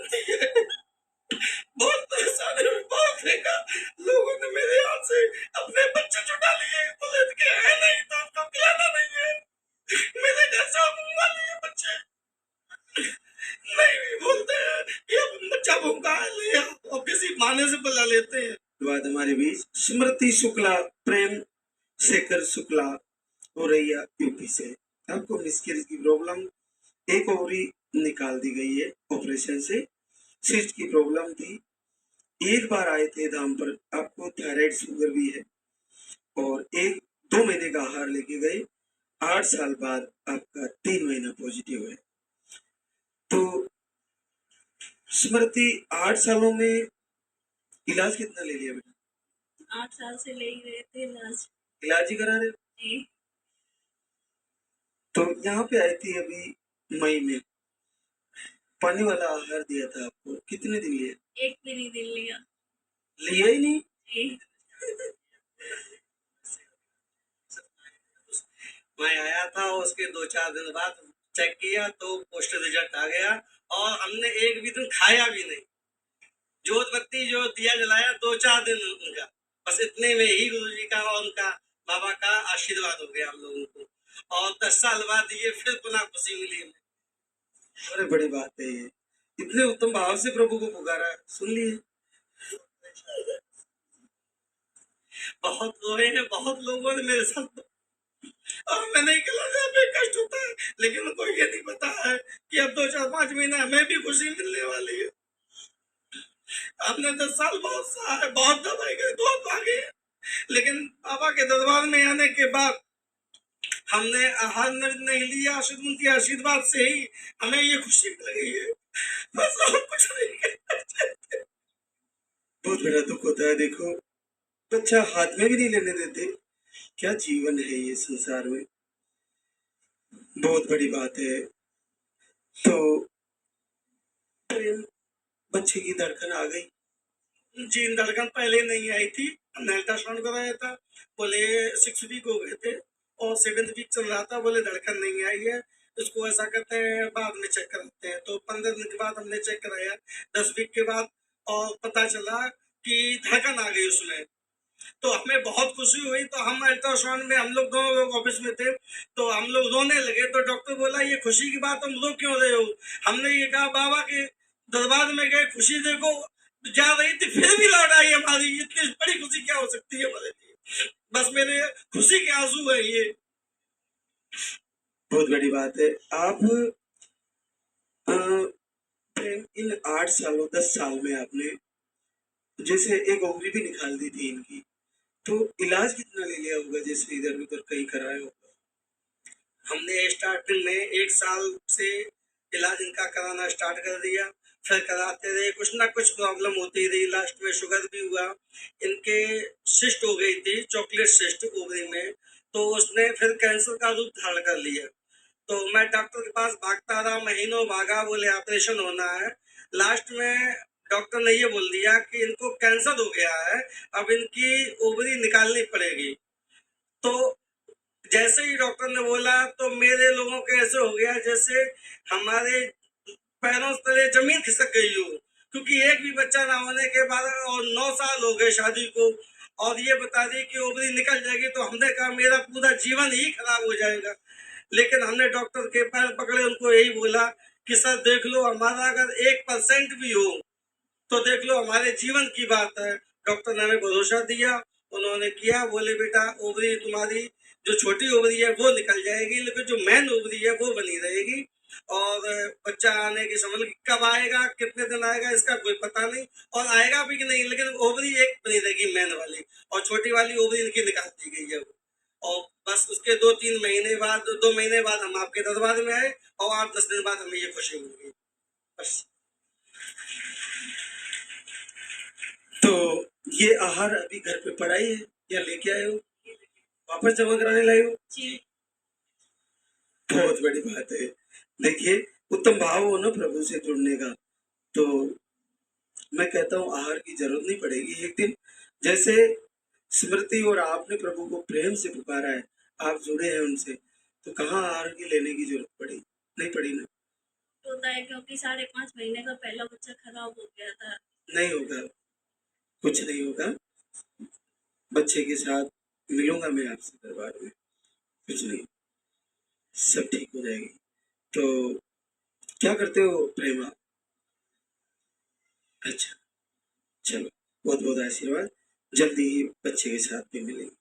बनती है। बहुत परेशानी हुई, बहुत देखा, लोगों ने मेरे हाथ से अपने बच्चे छुड़ा लिए, बोले कि है नहीं तो उसको खिलाना नहीं है। मेरे घर से भूखा लिए बच्चे नहीं भी बोलते हैं कि अब बच्चा भूखा है, ले आओ, और किसी बहाने से बुला लेते हैं। बाद हमारे बीच स्मृति शुक्ला, प्रेम शेखर शुक्ला हो रही है यूपी से। आपको मिसकैरेज की प्रॉब्लम, एक ओवरी निकाल दी गई है ऑपरेशन से, सिस्ट की प्रॉब्लम थी, एक बार आए थे धाम पर, आपको थायराइड शुगर भी है, और एक 2 महीने का आहार लेके गए, 8 साल बाद आपका 3 महीना पॉजिटिव है। तो स्मृति 8 सालों में इलाज कितना ले लिया बेटा? 8 साल से ले ही रहे थे इलाज। इलाज ही करा रहे जी। तो यहाँ पे आई थी अभी मई में, पानी वाला आहार दिया था आपको, कितने दिन लिया? एक भी नहीं दिन लिया। लिया ही नहीं? जी। मैं आया था, उसके 2-4 दिन बाद चेक किया तो पोस्ट रिजल्ट आ गया, और हमने एक भी दिन खाया भी नहीं। जोत बत्ती जो दिया जलाया 2-4 दिन उनका, बस इतने में ही गुरु जी का और उनका बाबा का आशीर्वाद हो गया हम लोगों को, और 10 साल बाद ये फिर पुनः खुशी मिली हमें। बड़े बड़ी बात है ये, इतने उत्तम भाव से प्रभु को पुकारा, सुन लिए। बहुत रोए हैं, बहुत लोगों ने मेरे साथ, और मैं नहीं कहना चाहता, कष्ट होता है, लेकिन उनको ये नहीं पता है कि अब 2-4-5 महीना हमें भी खुशी मिलने वाली है। हमने 10 साल बहुत सहा है, बहुत दवाई गई, बहुत भागे, लेकिन बाबा के दरबार में आने के बाद हमने आहार नहीं लिया, सिर्फ उनके आशीर्वाद से ही हमें ये खुशी मिल गई है, बस और कुछ नहीं कहना चाहते। बहुत बड़ा दुख होता है, देखो बच्चा हाथ में भी नहीं लेने देते, क्या जीवन है ये संसार में, बहुत बड़ी बात है। तो प्रेम, बच्चे की धड़कन आ गई जी, धड़कन पहले नहीं आई थी, हमने अल्ट्रासाउंड कराया था, बोले 6 वीक हो गए थे, और 7th वीक चल रहा था, बोले धड़कन नहीं आई है, इसको ऐसा करते हैं बाद में चेक कराते हैं। तो 15 दिन के बाद हमने चेक कराया, 10 वीक के बाद, और पता चला कि धड़कन आ गई उसमें। तो हमें बहुत खुशी हुई, तो हम अल्ट्रासाउंड में, हम लोग दोनों लोग ऑफिस में थे, तो हम लोग रोने लगे, तो डॉक्टर बोला ये खुशी की बात तुम रो क्यों रहे हो? हमने ये कहा बाबा के दरबार में गए, खुशी देखो जा रही थी, फिर भी लौट आई हमारी, इतनी बड़ी खुशी क्या हो सकती है हमारे लिए? बस मेरे खुशी के आंसू है ये, बहुत बड़ी बात है। आप इन 8 सालों 10 साल में आपने जैसे एक ओवरी भी निकाल दी थी इनकी, तो इलाज कितना ले लिया होगा, जैसे इधर उधर कहीं कराया होगा? हमने स्टार्टिंग में 1 साल से इलाज इनका कराना स्टार्ट कर दिया, फिर कराते रहे, कुछ ना कुछ प्रॉब्लम होती रही, लास्ट में शुगर भी हुआ, इनके सिस्ट हो गई थी, चॉकलेट सिस्ट ओवरी में, तो उसने फिर कैंसर का रूप धारण कर लिया। तो मैं डॉक्टर के पास भागता रहा, महीनों भागा, बोले ऑपरेशन होना है, लास्ट में डॉक्टर ने ये बोल दिया कि इनको कैंसर हो गया है, अब इनकी ओवरी निकालनी पड़ेगी। तो जैसे ही डॉक्टर ने बोला, तो मेरे लोगों के ऐसे हो गया जैसे हमारे पैरों तले जमीन खिसक गई हो, क्योंकि एक भी बच्चा ना होने के बाद, और 9 साल हो गए शादी को, और ये बता दी कि ओवरी निकल जाएगी, तो हमने कहा मेरा पूरा जीवन ही खराब हो जाएगा। लेकिन हमने डॉक्टर के पैर पकड़े, उनको यही बोला कि सर देख लो, हमारा अगर 1% भी हो तो देख लो, हमारे जीवन की बात है। डॉक्टर ने हमें भरोसा दिया, उन्होंने किया, बोले बेटा ओवरी तुम्हारी जो छोटी ओवरी है वो निकल जाएगी, लेकिन जो मेन ओवरी है वो बनी रहेगी, और बच्चा आने की समझ कब आएगा, कितने दिन आएगा, इसका कोई पता नहीं, और आएगा भी कि नहीं, लेकिन ओवरी एक बनी रहेगी मेन वाली, और छोटी वाली ओवरी इनकी निकाल दी गई है। और बस उसके 2-3 महीने बाद, 2 महीने बाद हम आपके दरबार में आए, और 8-10 दिन बाद हमें ये खुशी मिल गई बस। तो ये आहार अभी घर पे पड़ा ही है या लेके आए हो, वापस जमा कराने लाए हो? जी। बहुत बड़ी बात है। देखिए, उत्तम भाव हो ना प्रभु से जुड़ने का, तो मैं कहता हूँ आहार की जरूरत नहीं पड़ेगी एक दिन। जैसे स्मृति और आपने प्रभु को प्रेम से पुकारा है, आप जुड़े हैं उनसे, तो कहाँ आहार की लेने की जरूरत पड़ी? नहीं पड़ी ना। होता है क्योंकि 5.5 महीने का पहला बच्चा खराब हो गया था। नहीं होगा, कुछ नहीं होगा। बच्चे के साथ मिलूंगा मैं आपसे दरबार में, कुछ नहीं, सब ठीक हो जाएगी। तो क्या करते हो प्रेमा? अच्छा, चलो, बहुत बहुत आशीर्वाद, जल्दी ही बच्चे के साथ भी मिलेंगे।